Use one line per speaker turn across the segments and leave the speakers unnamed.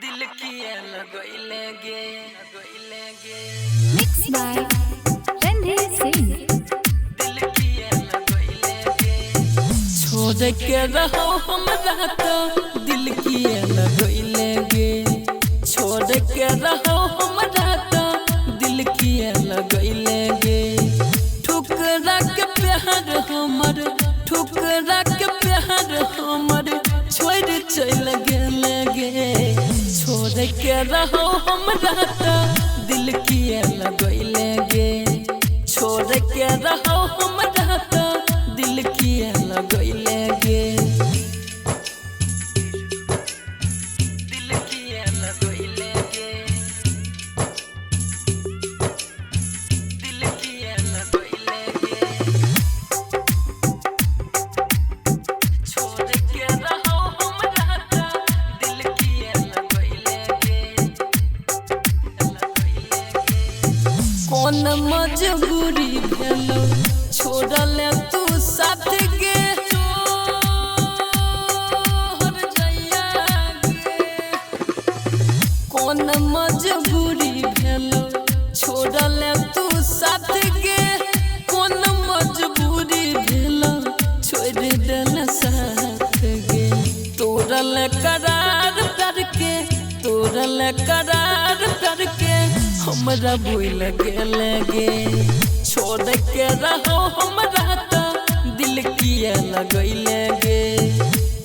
दिल किए लगोइले गे
Mixed by Ranveer Singh.
दिल किए लगोइले गे छोड़ के रहो हमरा तो दिल किए लगोइले गे छोड़ के रहो हमरा तो दिल किए लगोइले गे ठुकरा के प्यार हमर ठुकरा के प्यार हमर छोड़ चल गेले गे छोड़ के रहो हमरा तो दिल किए लगोइले गे छोड़ के रहो हमरा तो दिल किए लगोइले गे दिल किए लगोइले गे दिल किए लगोइले गे छोड़ के रहो हमरा तो दिल किए लगोइले गे कौन मजबूरी भेलो छोड़ले तू साथ गे हर जइया गे कौन मजबूरी भेलो छोड़ले तू साथ गे कौन मजबूरी भेलो छोड़ देले साथ गे तोरल करार करके तोरल करार करके हमरा भूल गेले गे छोड़ के रहो हमरा तो दिल किए लगोइले गे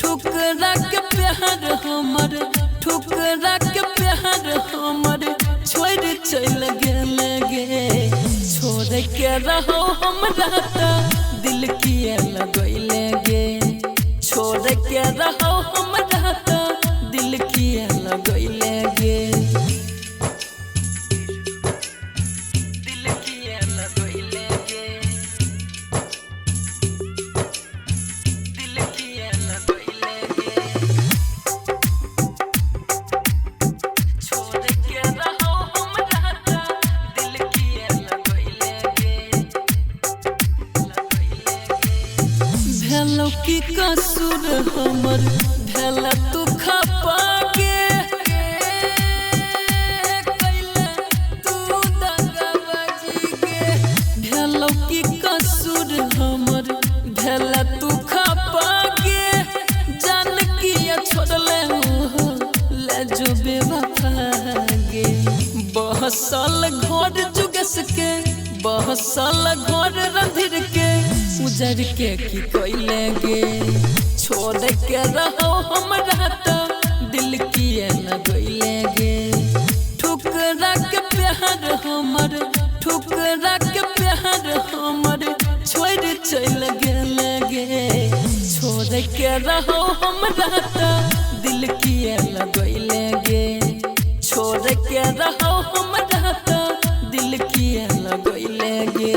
ठुकरा के प्यार हमर ठुकरा के प्यार हमर छोड़ चल गेले गे छोड़ के रहो हमरा तो दिल किए लगोइले गे छोड़ के रहो हमरा तो दिल किए लगोइले गे दिल किए लगोइले गे दिल किए लगोइले गे छोड़ के रहो हमरा तो दिल किए लगोइले गे भेलो की कसूर हमर भेला तू खपा गे कैले तू दगाबाजी गे भेलो की कसूर हमर भेला तू खपा गे जान किया छोड़ले हो ले जो बेवफा गे बहसल घर जुगस के बहसल घर रंधिर के उजर के की कोइले गे छोड़ के रहो हमरा तो दिल किए लगोइले गे ठुकरा के प्यार हमर ठुकरा के प्यार हमर छोड़ चल गेले गे छोड़ के रहो हमरा तो दिल किए लगोइले गे छोड़ के रहो हमरा तो दिल किए लगोइले गे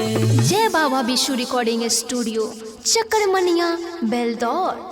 जय बाबा विशु रिकॉर्डिंग स्टूडियो चक्कर मनिया बेलदौर।